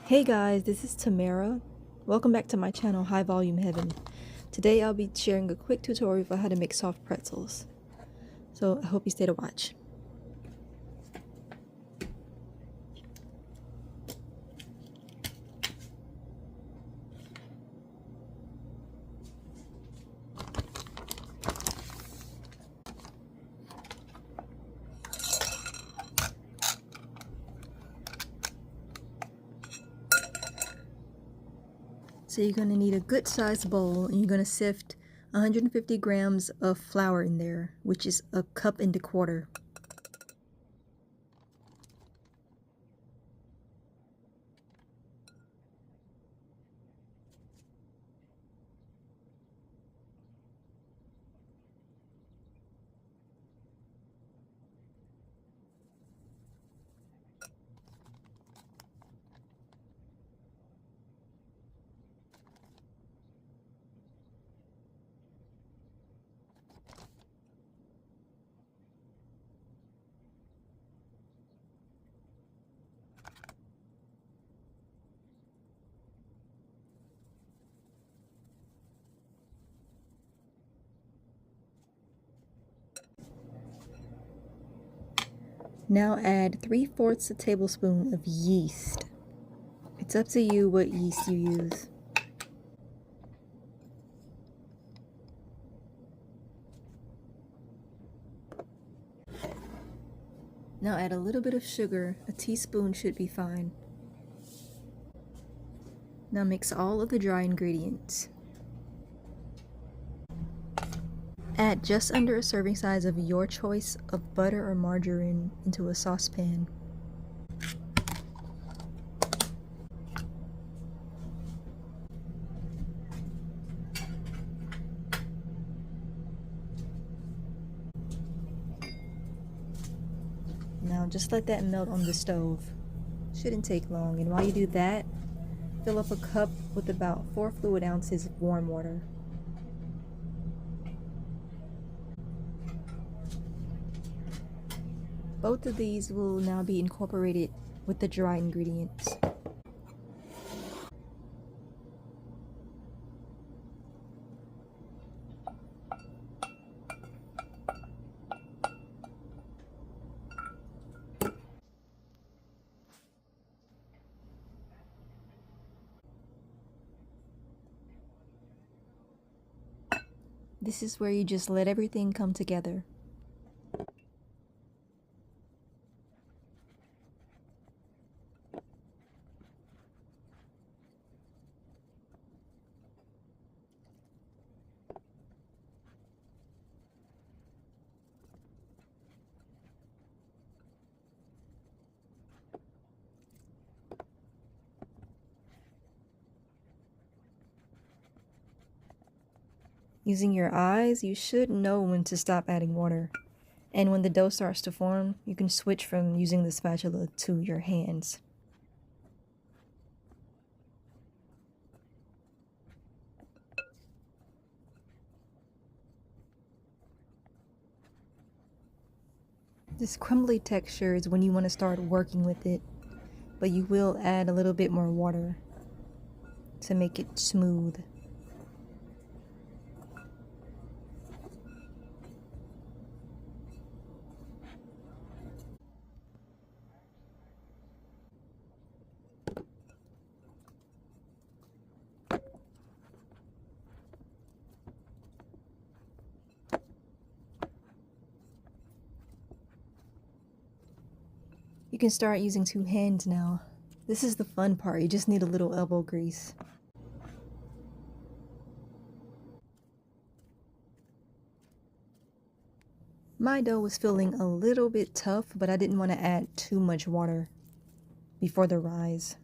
Hey guys, this is Tamara. Welcome back to my channel, High Volume Heaven. Today I'll be sharing a quick tutorial for how to make soft pretzels. So I hope you stay to watch. So you're going to need a good sized bowl, and you're going to sift 150 grams of flour in there, which is a cup and a quarter. Now add 3/4 a tablespoon of yeast. It's up to you what yeast you use. Now add a little bit of sugar. A teaspoon should be fine. Now mix all of the dry ingredients. Add just under a serving size of your choice of butter or margarine into a saucepan. Now just let that melt on the stove. Shouldn't take long, and while you do that, fill up a cup with about 4 fluid ounces of warm water. Both of these will now be incorporated with the dry ingredients. This is where you just let everything come together. Using your eyes, you should know when to stop adding water. And when the dough starts to form, you can switch from using the spatula to your hands. This crumbly texture is when you want to start working with it, but you will add a little bit more water to make it smooth. You can start using 2 hands now. This is the fun part, you just need a little elbow grease. My dough was feeling a little bit tough, but I didn't want to add too much water before the rise.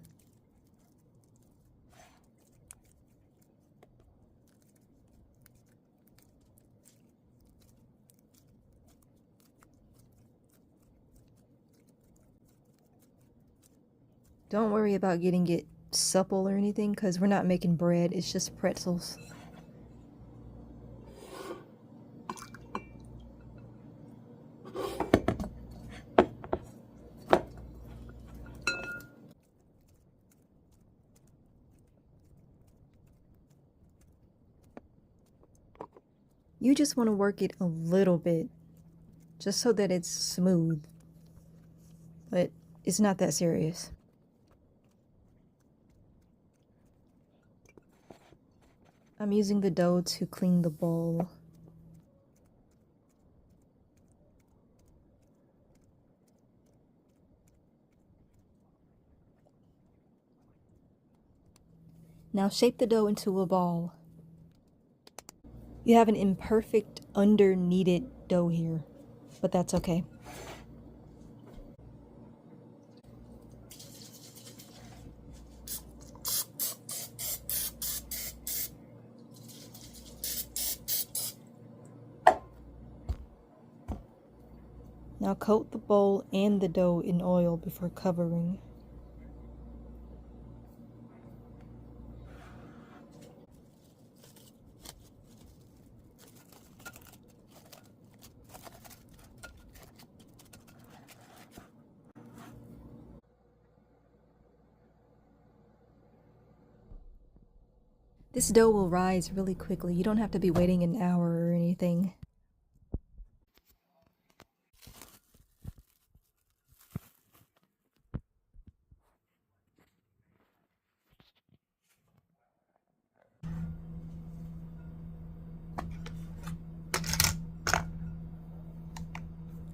Don't worry about getting it supple or anything, because we're not making bread, it's just pretzels. You just want to work it a little bit, just so that it's smooth. But it's not that serious. I'm using the dough to clean the bowl. Now shape the dough into a ball. You have an imperfect under-kneaded dough here, but that's okay. Now coat the bowl and the dough in oil before covering. This dough will rise really quickly. You don't have to be waiting an hour or anything.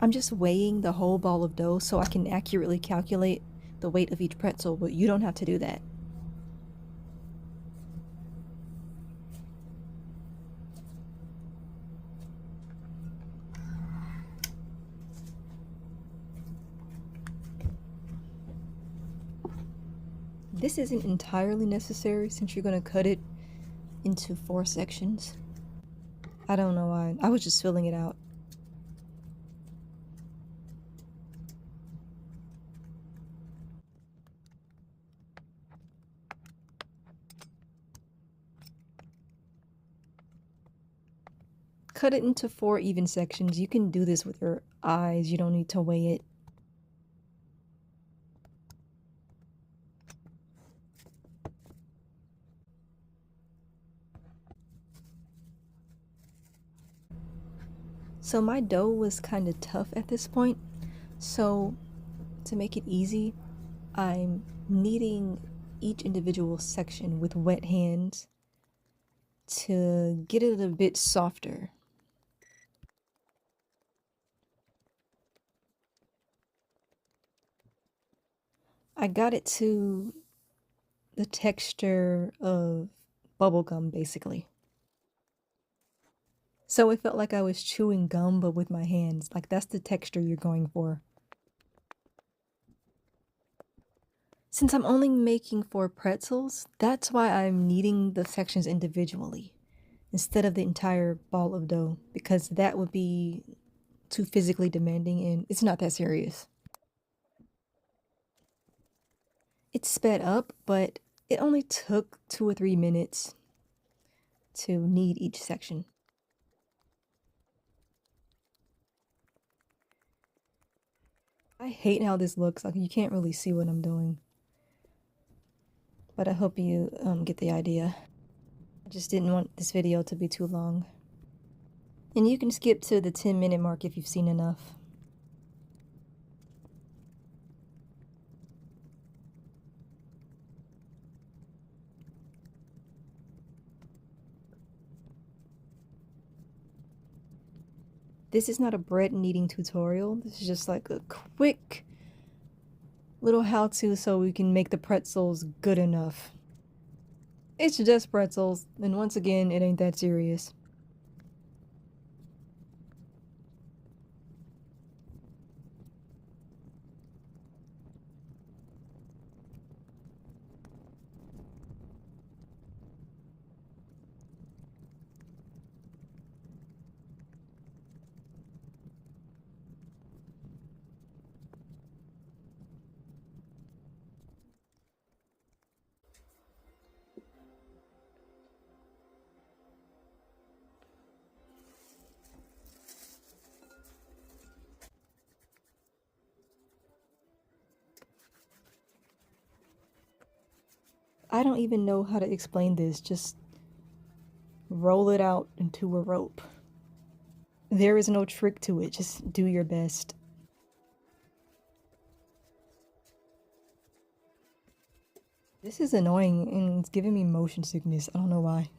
I'm just weighing the whole ball of dough so I can accurately calculate the weight of each pretzel, but you don't have to do that. This isn't entirely necessary since you're going to cut it into 4 sections. I don't know why. I was just filling it out. Cut it into 4 even sections. You can do this with your eyes. You don't need to weigh it. So my dough was kind of tough at this point. So to make it easy, I'm kneading each individual section with wet hands to get it a bit softer. I got it to the texture of bubblegum, basically. So it felt like I was chewing gum, but with my hands. Like, that's the texture you're going for. Since I'm only making 4 pretzels, that's why I'm kneading the sections individually instead of the entire ball of dough, because that would be too physically demanding and it's not that serious. It's sped up, but it only took 2 or 3 minutes to knead each section. I hate how this looks. Like, you can't really see what I'm doing. But I hope you get the idea. I just didn't want this video to be too long. And you can skip to the 10-minute mark if you've seen enough. This is not a bread kneading tutorial. This is just like a quick little how-to so we can make the pretzels good enough. It's just pretzels, and once again, it ain't that serious. I don't even know how to explain this. Just roll it out into a rope. There is no trick to it, just do your best. This is annoying and it's giving me motion sickness. I don't know why.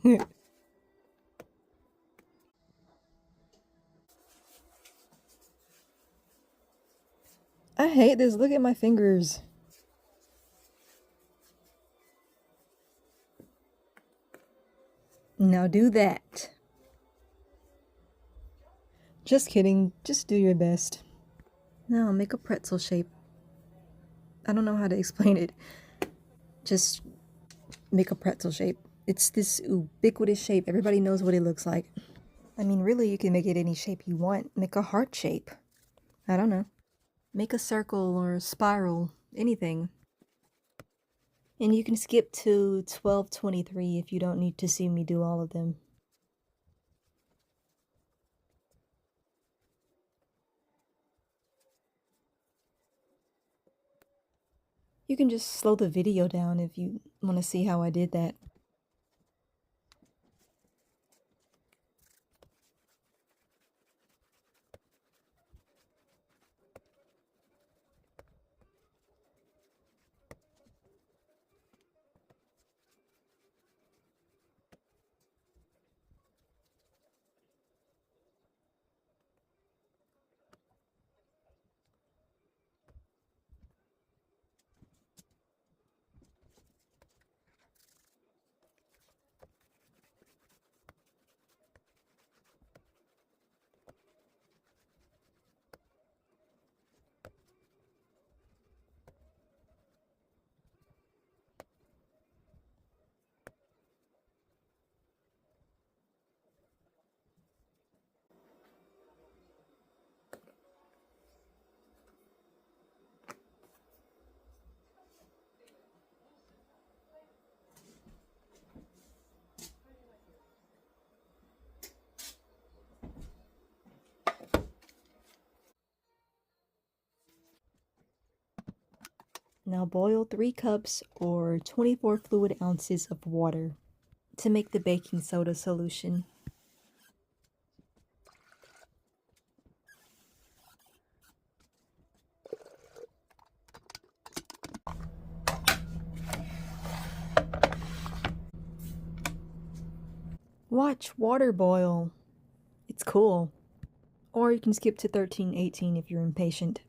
I hate this. Look at my fingers. Now do that. Just kidding. Just do your best. Now make a pretzel shape. I don't know how to explain it. Just make a pretzel shape. It's this ubiquitous shape. Everybody knows what it looks like. I mean, really, you can make it any shape you want. Make a heart shape. I don't know. Make a circle or a spiral. Anything. And you can skip to 12:23 if you don't need to see me do all of them. You can just slow the video down if you want to see how I did that. Now boil 3 cups or 24 fluid ounces of water to make the baking soda solution. Watch water boil. It's cool. Or you can skip to 13:18 if you're impatient.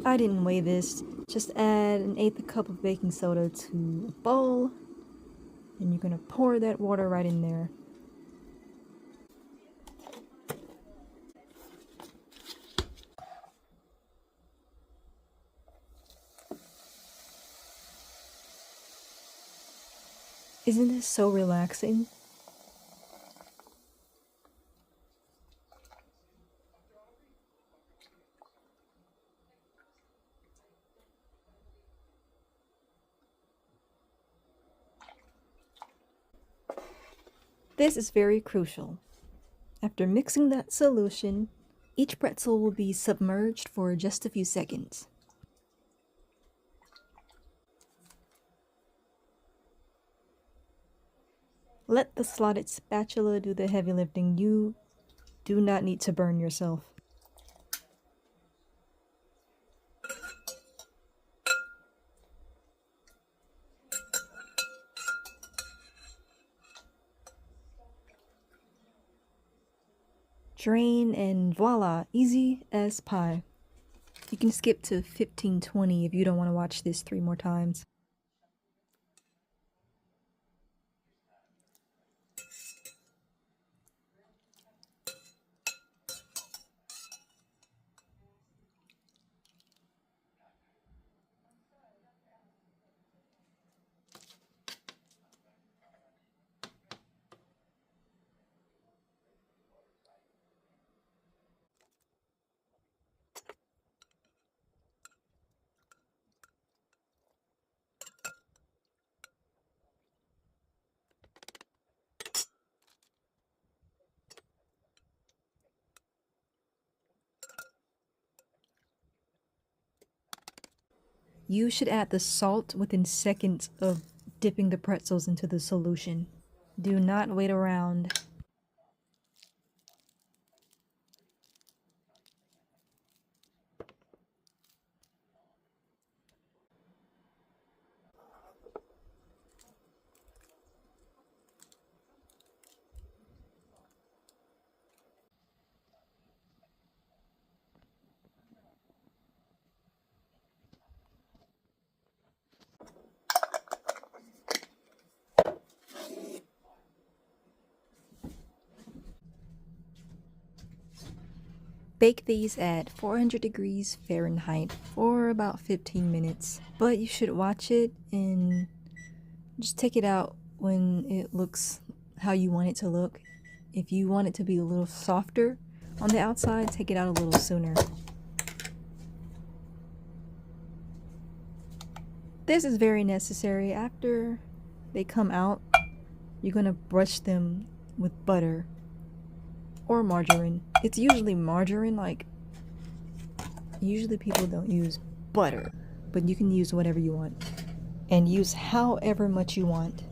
I didn't weigh this. Just add 1/8 cup of baking soda to a bowl, and you're gonna pour that water right in there. Isn't this so relaxing? This is very crucial. After mixing that solution, each pretzel will be submerged for just a few seconds. Let the slotted spatula do the heavy lifting. You do not need to burn yourself. Drain and voila, easy as pie. You can skip to 15:20 if you don't want to watch this 3 more times. You should add the salt within seconds of dipping the pretzels into the solution. Do not wait around. Bake these at 400 degrees Fahrenheit for about 15 minutes. But you should watch it and just take it out when it looks how you want it to look. If you want it to be a little softer on the outside, take it out a little sooner. This is very necessary. After they come out, you're gonna brush them with butter or margarine. It's usually margarine, like usually people don't use butter, but you can use whatever you want and use however much you want.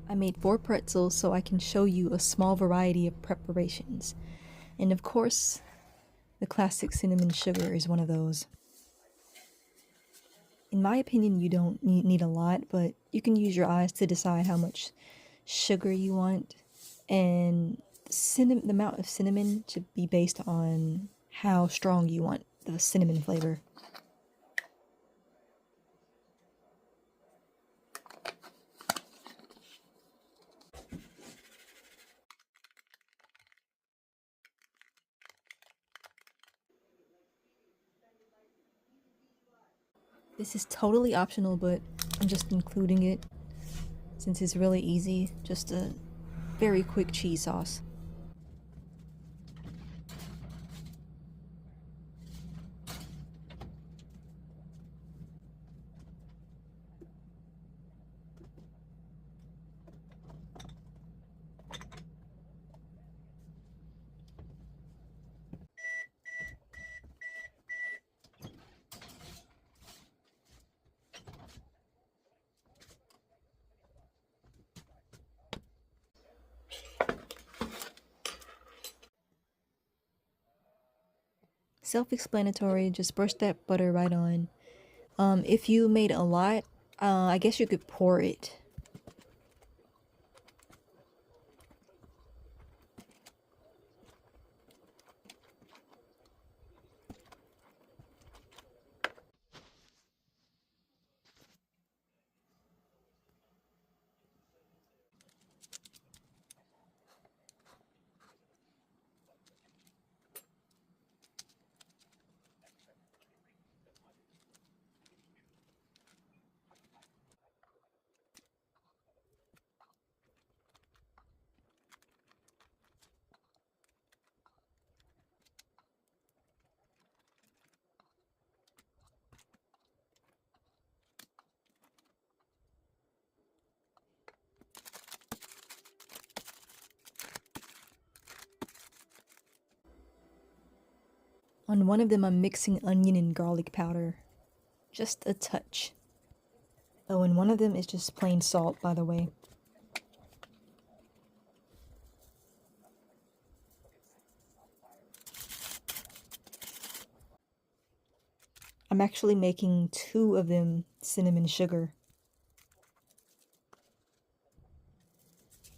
I made 4 pretzels so I can show you a small variety of preparations. And of course, the classic cinnamon sugar is one of those. In my opinion, you don't need a lot, but you can use your eyes to decide how much sugar you want. And the amount of cinnamon should be based on how strong you want the cinnamon flavor. This is totally optional, but I'm just including it since it's really easy. Just a very quick cheese sauce. Self-explanatory, just brush that butter right on. If you made a lot, I guess you could pour it. On one of them, I'm mixing onion and garlic powder. Just a touch. Oh, and one of them is just plain salt, by the way. I'm actually making 2 of them cinnamon sugar.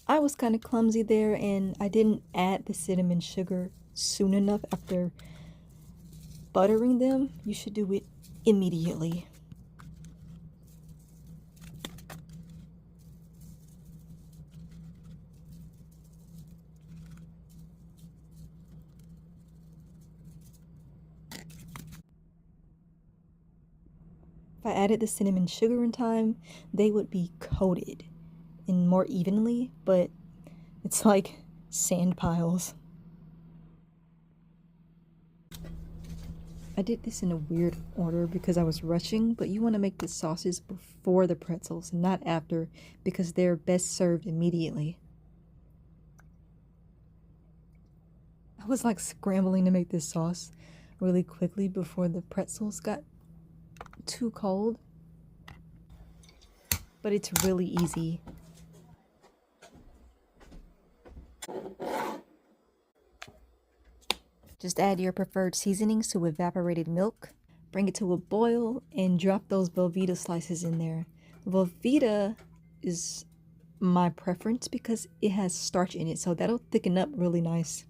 I was kind of clumsy there and I didn't add the cinnamon sugar soon enough after buttering them. You should do it immediately. If I added the cinnamon sugar in time, they would be coated and more evenly, but it's like sand piles. I did this in a weird order because I was rushing, but you want to make the sauces before the pretzels, not after, because they're best served immediately. I was like scrambling to make this sauce really quickly before the pretzels got too cold, but it's really easy. Just add your preferred seasonings to evaporated milk, bring it to a boil, and drop those Velveeta slices in there. Velveeta is my preference because it has starch in it, so that'll thicken up really nice.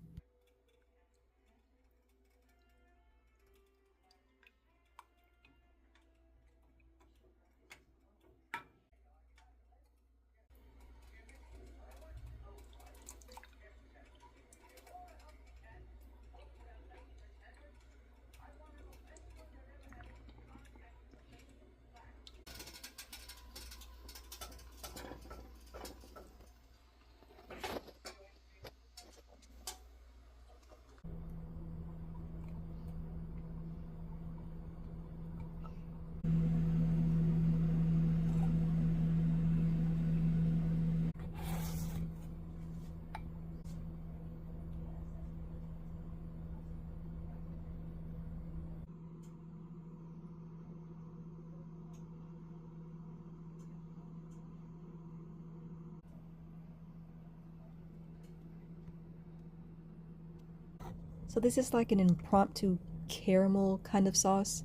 So this is like an impromptu caramel kind of sauce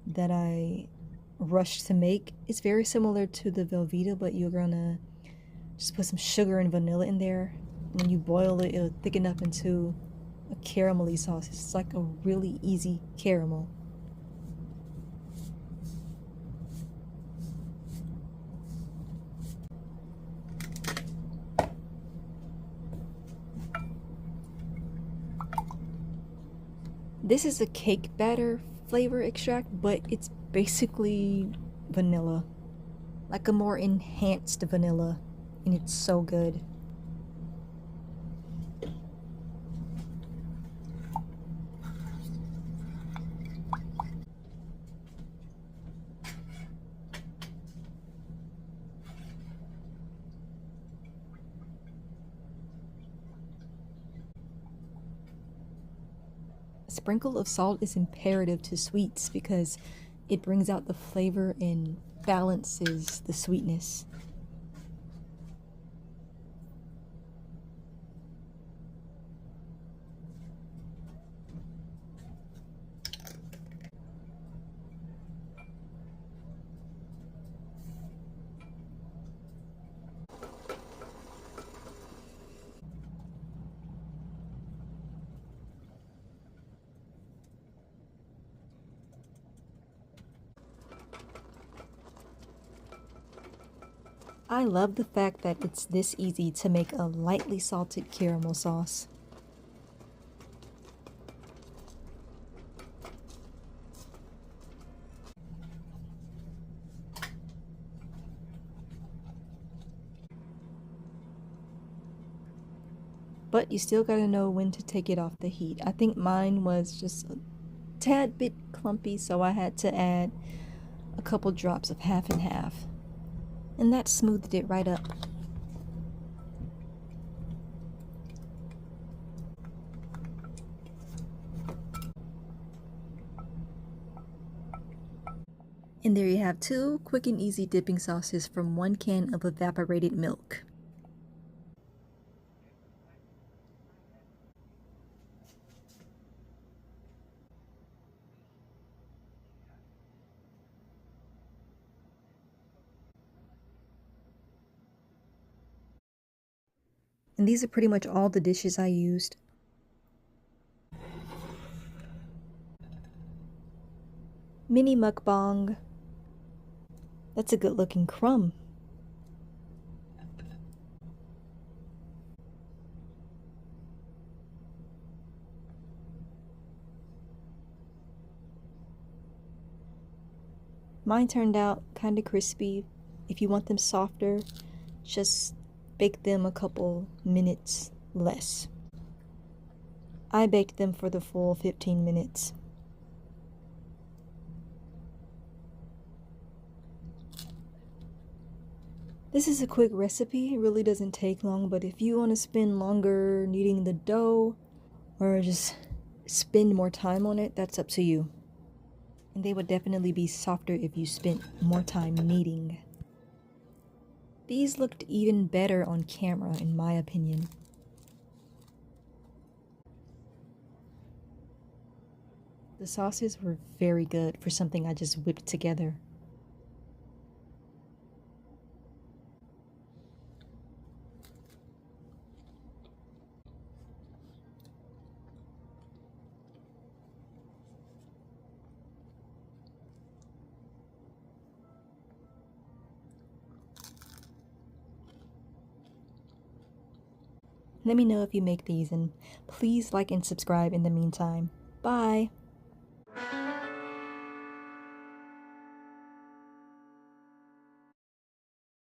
that I rushed to make. It's very similar to the Velveeta, but you're gonna just put some sugar and vanilla in there. When you boil it, it'll thicken up into a caramelly sauce. It's like a really easy caramel. This is a cake batter flavor extract, but it's basically vanilla. Like a more enhanced vanilla, and it's so good. A sprinkle of salt is imperative to sweets because it brings out the flavor and balances the sweetness. I love the fact that it's this easy to make a lightly salted caramel sauce. But you still gotta know when to take it off the heat. I think mine was just a tad bit clumpy, so I had to add a couple drops of half and half. And that smoothed it right up. And there you have 2 quick and easy dipping sauces from 1 can of evaporated milk. And these are pretty much all the dishes I used. Mini mukbang. That's a good looking crumb. Mine turned out kind of crispy. If you want them softer, just bake them a couple minutes less. I baked them for the full 15 minutes. This is a quick recipe. It really doesn't take long, but if you want to spend longer kneading the dough or just spend more time on it, that's up to you. And they would definitely be softer if you spent more time kneading. These looked even better on camera, in my opinion. The sauces were very good for something I just whipped together. Let me know if you make these, and please like and subscribe in the meantime. Bye!